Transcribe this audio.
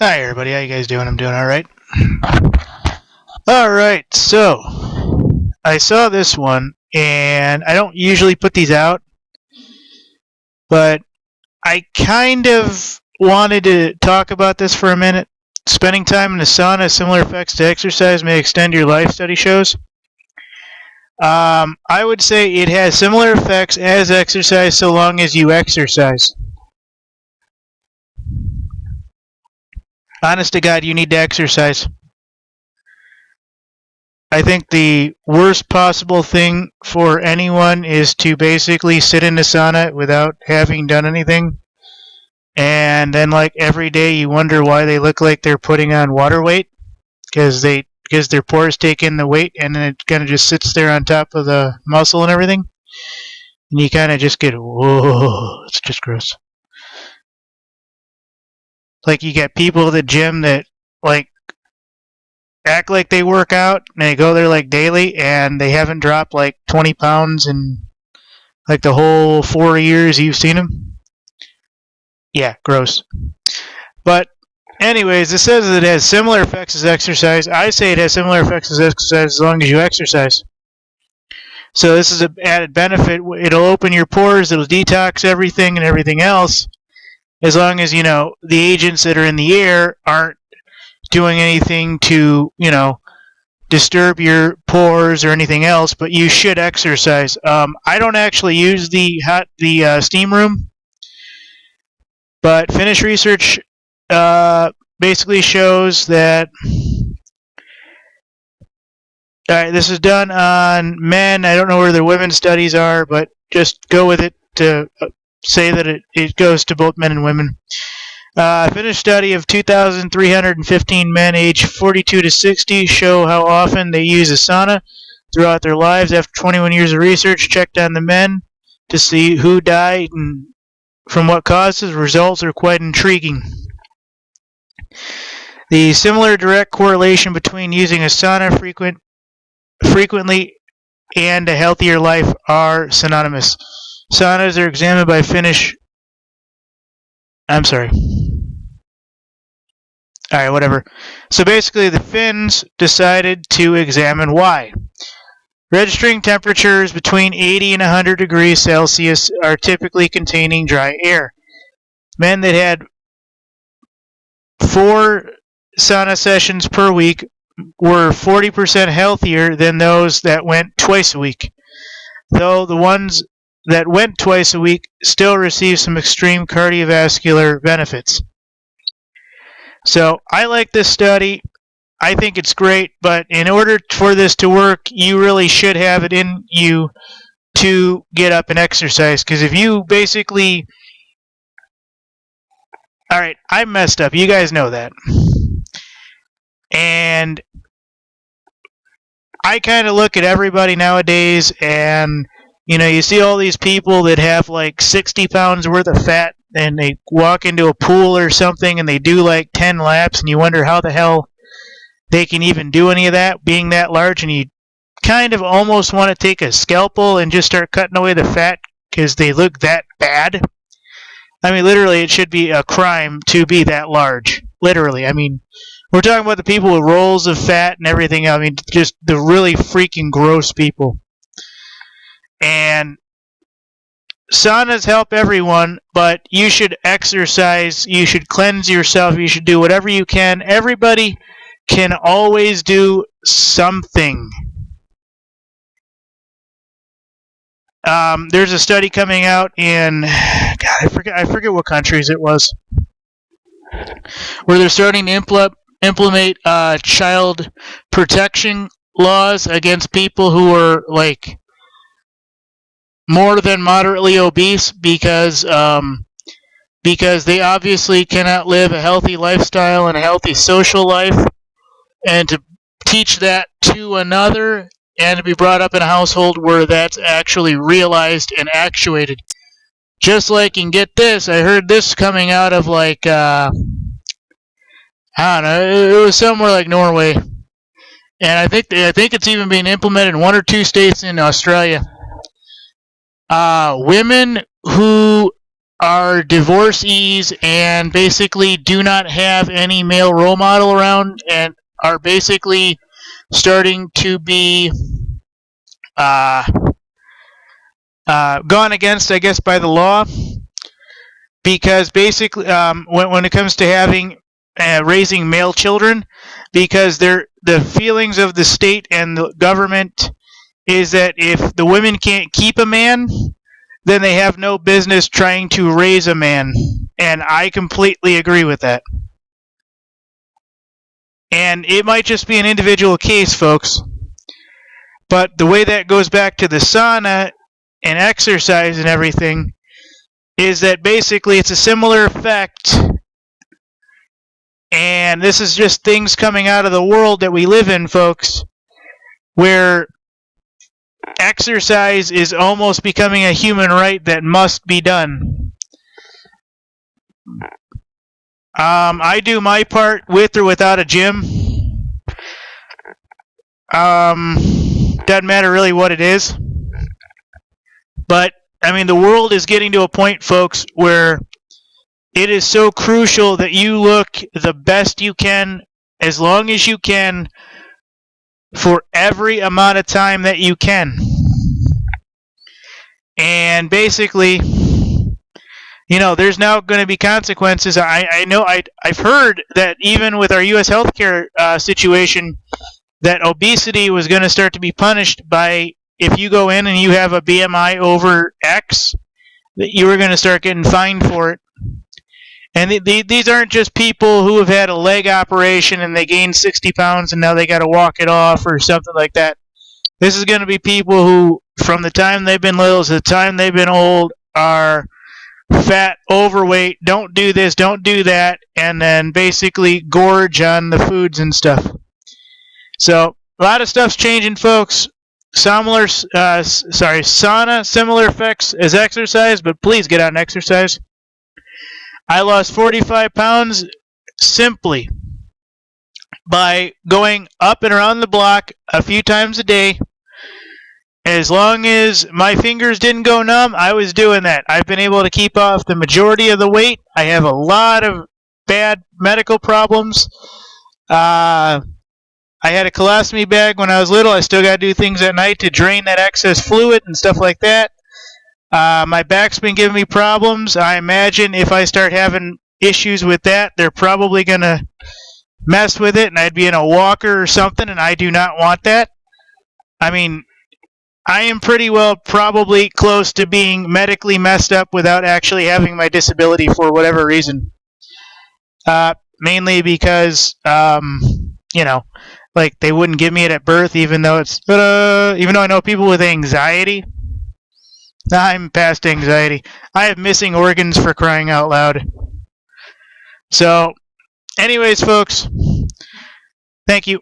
Hi everybody, how you guys doing? I'm doing alright. Alright, so I saw this one, and I don't usually put these out, but I kind of wanted to talk about this for a minute. Spending time in the sauna has similar effects to exercise may extend your life, study shows. I would say it has similar effects as exercise so long as you exercise. Honest to God, you need to exercise. I think the worst possible thing for anyone is to basically sit in the sauna without having done anything. And then, like, every day you wonder why they look like they're putting on water weight because their pores take in the weight and then it kind of just sits there on top of the muscle and everything. And you kind of just get, whoa, it's just gross. Like, you get people at the gym that, like, act like they work out and they go there like daily and they haven't dropped like 20 pounds in like the whole 4 years you've seen them. Yeah, gross. But anyways, it says that it has similar effects as exercise. I say it has similar effects as exercise as long as you exercise. So this is an added benefit. It'll open your pores, it'll detox everything and everything else, as long as, the agents that are in the air aren't doing anything to, disturb your pores or anything else, but you should exercise. I don't actually use the steam room, but Finnish research basically shows that. All right, this is done on men. I don't know where the women's studies are, but just go with it to say that it goes to both men and women. A Finnish study of 2,315 men aged 42 to 60 show how often they use a sauna throughout their lives. After 21 years of research, checked on the men to see who died and from what causes. Results are quite intriguing. The similar direct correlation between using a sauna frequently and a healthier life are synonymous. Saunas are examined by Finnish. I'm sorry. Alright, whatever. So basically, the Finns decided to examine why. Registering temperatures between 80 and 100 degrees Celsius are typically containing dry air. Men that had 4 sauna sessions per week were 40% healthier than those that went twice a week, though the ones that went twice a week still received some extreme cardiovascular benefits. So I like this study. I think it's great, but in order for this to work, you really should have it in you to get up and exercise. Because if you basically... Alright, I messed up. You guys know that. And I kind of look at everybody nowadays, and you see all these people that have like 60 pounds worth of fat, and they walk into a pool or something and they do like 10 laps, and you wonder how the hell they can even do any of that being that large, and you kind of almost want to take a scalpel and just start cutting away the fat because they look that bad. I mean, literally, it should be a crime to be that large. Literally. I mean, we're talking about the people with rolls of fat and everything. I mean, just the really freaking gross people. And saunas help everyone, but you should exercise, you should cleanse yourself, you should do whatever you can. Everybody can always do something. There's a study coming out in, God, I forget what countries it was, where they're starting to implement child protection laws against people who are like more than moderately obese because they obviously cannot live a healthy lifestyle and a healthy social life, and to teach that to another and to be brought up in a household where that's actually realized and actuated. Just like, and get this, I heard this coming out of like, I don't know, it was somewhere like Norway. And I think it's even being implemented in 1 or 2 states in Australia. Women who are divorcees and basically do not have any male role model around and are basically starting to be gone against, I guess, by the law, because basically when it comes to having raising male children, because the feelings of the state and the government is that if the women can't keep a man, then they have no business trying to raise a man. And I completely agree with that. And it might just be an individual case, folks. But the way that goes back to the sauna and exercise and everything is that basically it's a similar effect. And this is just things coming out of the world that we live in, folks, where exercise is almost becoming a human right that must be done. I do my part with or without a gym. Doesn't matter really what it is. But, I mean, the world is getting to a point, folks, where it is so crucial that you look the best you can, as long as you can, for every amount of time that you can. And basically, you know, there's now going to be consequences. I know I've heard that even with our U.S. healthcare situation, that obesity was going to start to be punished by, if you go in and you have a BMI over X, that you were going to start getting fined for it. And these aren't just people who have had a leg operation and they gained 60 pounds and now they got to walk it off or something like that. This is going to be people who, from the time they've been little to the time they've been old, are fat, overweight, don't do this, don't do that, and then basically gorge on the foods and stuff. So a lot of stuff's changing, folks. Sauna, similar effects as exercise, but please get out and exercise. I lost 45 pounds simply by going up and around the block a few times a day. As long as my fingers didn't go numb, I was doing that. I've been able to keep off the majority of the weight. I have a lot of bad medical problems. I had a colostomy bag when I was little. I still got to do things at night to drain that excess fluid and stuff like that. My back's been giving me problems. I imagine if I start having issues with that, they're probably going to mess with it and I'd be in a walker or something, and I do not want that. I mean, I am pretty well probably close to being medically messed up without actually having my disability for whatever reason. Mainly because, you know, like they wouldn't give me it at birth, even though I know people with anxiety. I'm past anxiety. I have missing organs, for crying out loud. So, anyways, folks, thank you.